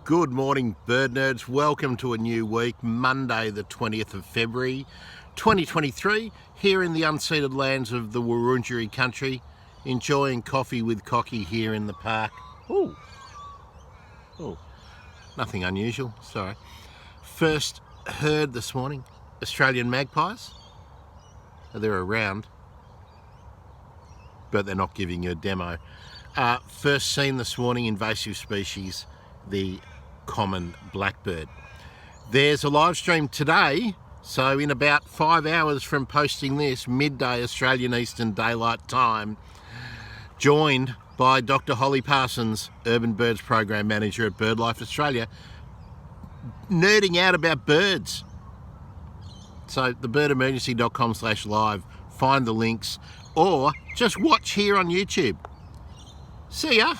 Good morning, bird nerds. Welcome to a new week, Monday the 20th of February 2023, here in the unceded lands of the Wurundjeri country, enjoying coffee with Cocky here in the park. Oh, nothing unusual, sorry. First heard this morning, Australian magpies. They're around, but they're not giving you a demo. First seen this morning, invasive species, the common blackbird. There's a live stream today, so in about 5 hours from posting this, midday Australian Eastern Daylight Time, joined by Dr. Holly Parsons, Urban Birds Program Manager at BirdLife Australia, nerding out about birds. So thebirdemergency.com/live, find the links, or just watch here on YouTube. See ya.